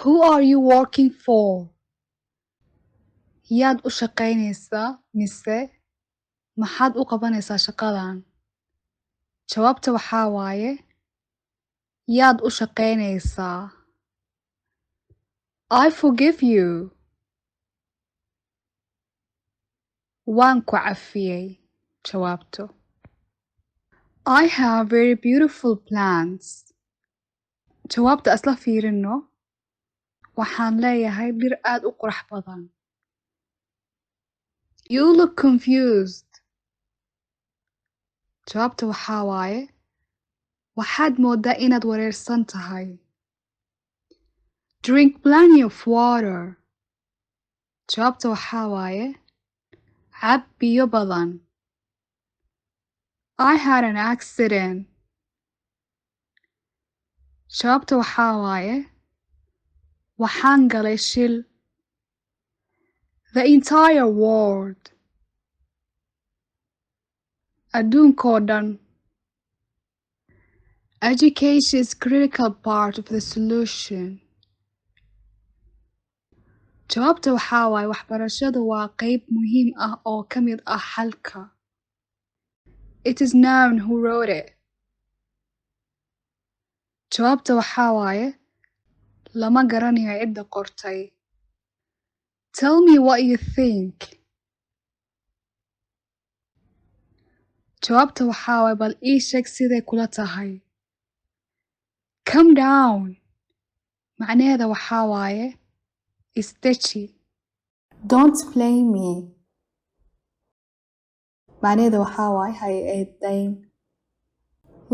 Who are you working for? Yaad u shaqaynaysaa mise maxaad u qabanaysaa shaqadan? Jawaabta waxaa waaye yaad u shaqaynaysaa. I forgive you. Waan ku cafiyey. Jawaabto. I have very beautiful plants. Jawaabta asla fiirino. Waxaan leeyahay dhir aad u qurux badan. You look confused. Jawaabta waxaa waaye waxaad moodaa inaad wareersan tahay. Drink plenty of water. Jawaabta waxaa waaye cab biyo badan. I had an accident. Jawaabta waxaa waaye waxaan galay shil. The entire world. Adduunkoo dhan. Education is critical part of the solution. Jawaabta waxaa waaye waxbarashadu waa qayb muhiim ah oo ka mid ah xalka. It is known who wrote it. Jawaabta waxaa waaye lama garanayo cidda qortay. Tell me what you think. Jawaabta waxaa waaye bal ii sheeg siday kula tahay. Calm down. Macnaheeda waxaa waaye isdeji. Don't blame me. Macnaheeda waxaa waaye ha i eedayn.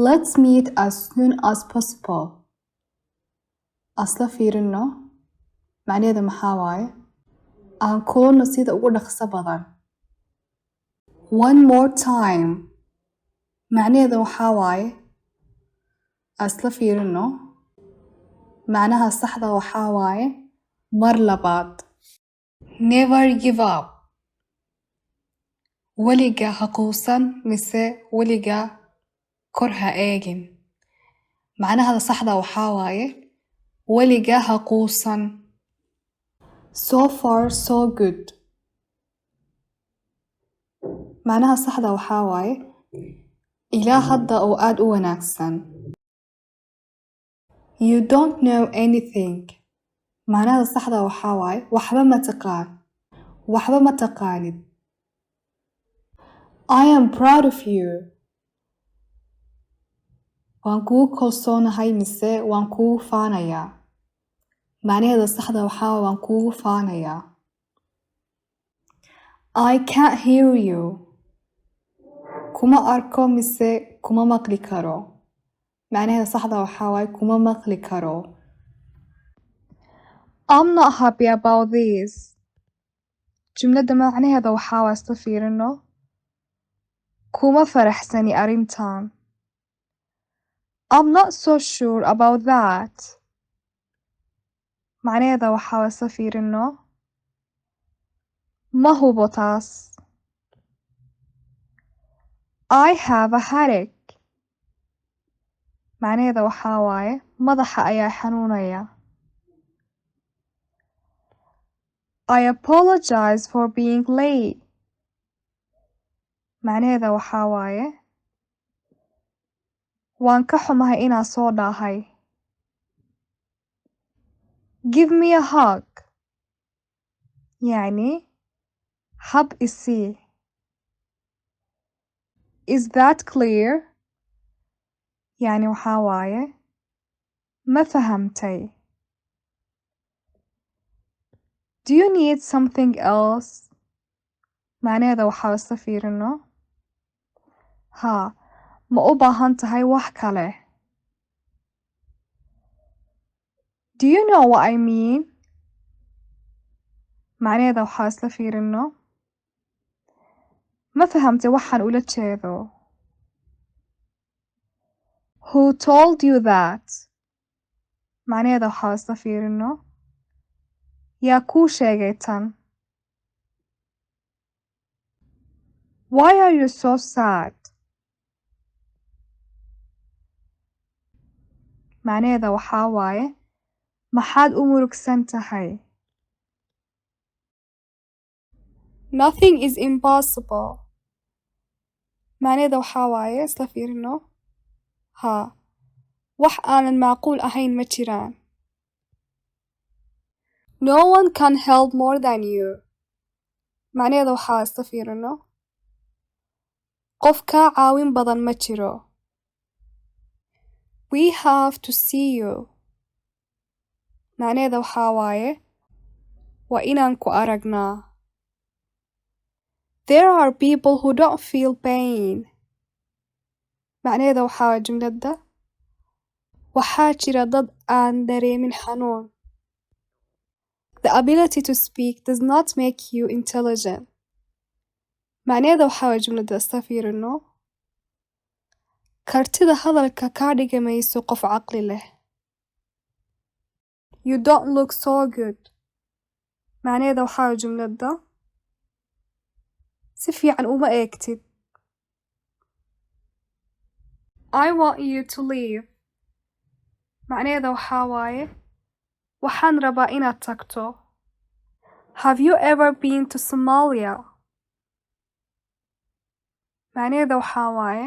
Let's meet as soon as possible. Asla fiirino. Macnaheeda maxaa waaye aan kulano sida ugu dhaqso badan. One more time. Macnaheeda waxaa waaye asla fiirino. Macnaha saxda waxaa waaye mar labaad. Never give up. Weligaa ha quusan mise weligaa kor ha eegin. Macnaha saxda waxaa waaye weligaa ha quusan. So far so good. Macnaha saxda waxaa waaye ilaa hadda oo aad u wanaagsan. You don't know anything. Macnaha saxda waxaa waaye waxba ma taqaan. Waxba ma taqaanid. I am proud of you. Waan kugu kalsoonahay mise waan kugu faanayaa. Macnaheeda saxda waxaa waaye waan kugu faanayaa. I can't hear you. Kuma arko mise kuma maqli karo. Macnaheeda saxda waxaa waaye kuma maqli karo. I'm not happy about this. Jumlada macnaheeda waxaa waaye isla fiirino. Kuma faraxsani arrintan. I'm not so sure about that. Macnaheeda waxaa waaye isla fiirino. Ma hubo taas. I have a headache. Macnaheeda waxaa waaye madaxa ayaa xanuunaya. I apologize for being late. Macnaheeda waxaa waaye waan ka xumahay inaan soo daahay. Give me a hug. يعني hab isii. Is that clear? يعني waxaa waaye ma fahamtay. Do you need something else? Macnaheeda waxaa isla fiirino. Haa, ma u baahan tahay wax kale? Do you know what I mean? Macnaheeda waxaa isla fiirino. Ma fahamtay waxaan ula jeedo. Who told you that? Macnaheeda waxaa isla fiirino. Yaa kuu sheegay tan. Why are you so sad? Macnaheeda waxaa waaye maxaad u murugsan tahay? Nothing is impossible. macnaheeda waxaa waaye isla fiirino haa wax aanan macquul ahayn ma jiraan. No one can help more than you. macnaheeda waxaa isla fiirino qof kaa caawin badan ma jiro. We have to see you. macnaheeda waxaa waaye waa inaan ku aragnaa. There are people who don't feel pain. macnaheeda waxaa waaye jumladda waxaa jira dad aan dareemin xanuun. The ability to speak does not make you intelligent. macnaheeda waxaa waaye jumladda isla fiirino kartida hadalka kaa dhigamayso qof caqli leh. You don't look so good. macnaheeda waxaa waaye jumladda si fiican uma eegtid. I want you to leave. macnaheeda waxaa waaye waxaan rabaa inaad tagto. Have you ever been to Somalia? macnaheeda waxaa waaye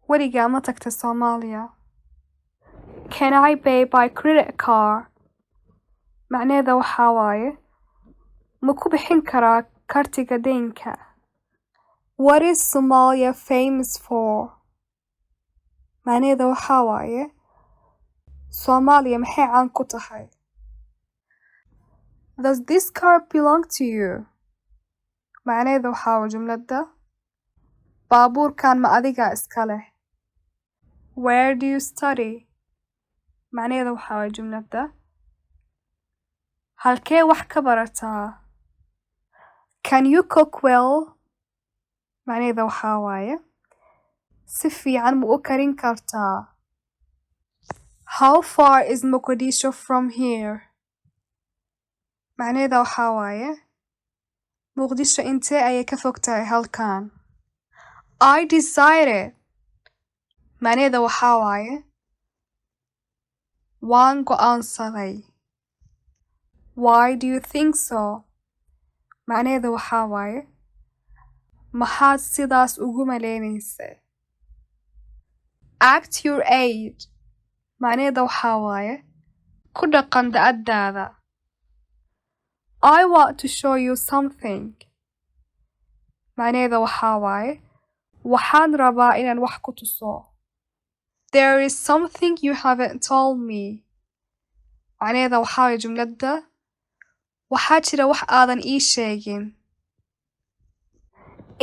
weligaa ma tagta Soomaaliya. Can I pay by credit card? macnaheeda waxaa waaye ma ku bixin karaa kartiga deynka. What is Somalia famous for? macnaheeda waxaa waaye Soomaaliya maxay caan ku tahay. Does this car belong to you? macnaheeda waxaa waaye jumladda baabuurkan ma adigaa iska leh. Where do you study? macnaheeda waxaa waaye jumladda halkee wax ka barataa. Can you cook well? macnaheeda waxaa waaye si fiican ma u karin kartaa. How far is Mogadishu from here? macnaheeda waxaa waaye Muqdisho intee ayay ka fog tahay halkan. I decided. macnaheeda waxaa waaye waan go'aansaday. Why do you think so? macnaheeda waxaa waaye maxaad sidaas ugu maleynaysay. Act your age. macnaheeda waxaa waaye ku dhaqan da'adaada. I want to show you something. macnaheeda waxaa waaye waxaan rabaa inaan wax ku tuso. There is something you haven't told me. macnaheeda waxaa waaye jumladda waxaa jira wax aadan ii sheegin.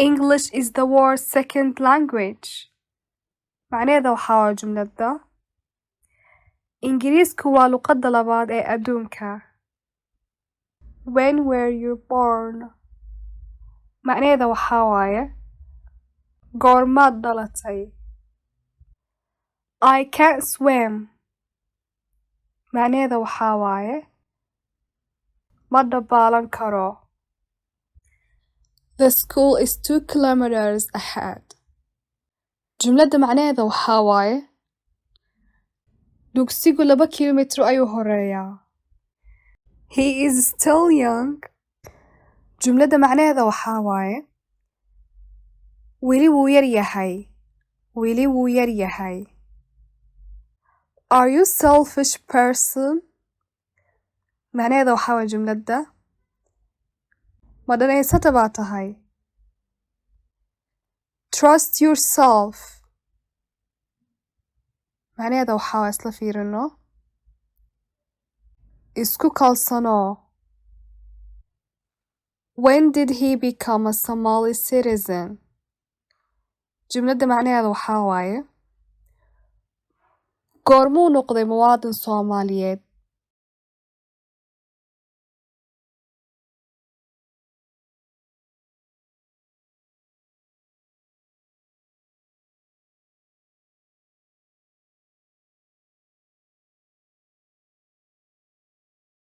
English is the world's second language. macnaheeda waxaa waaye jumladda Ingiriisku waa luqadda labaad ee adduunka. When were you born? macnaheeda waxaa waaye goormaad dhalatay. I can't swim. macnaheeda waxaa waaye ma dabaalan karo. The school is 2 kilometers ahead. jumladda macnaheeda waxaa waaye dugsigu 2 kiiloomitir ayuu horeeyaa. He is still young. jumladda macnaheeda waxaa waaye weli wuu yar yahay. weli wuu yar yahay. Are you selfish person? macnaheeda waxaa waaye jumladda ma dhanaysata baa tahay. Trust yourself. macnaheeda waxaa waaye isla fiirino isku kalsoonoo. When did he become a Somali citizen? jumladda macnaheeda waxaa waaye goormuu noqday muwaadin Soomaaliyeed.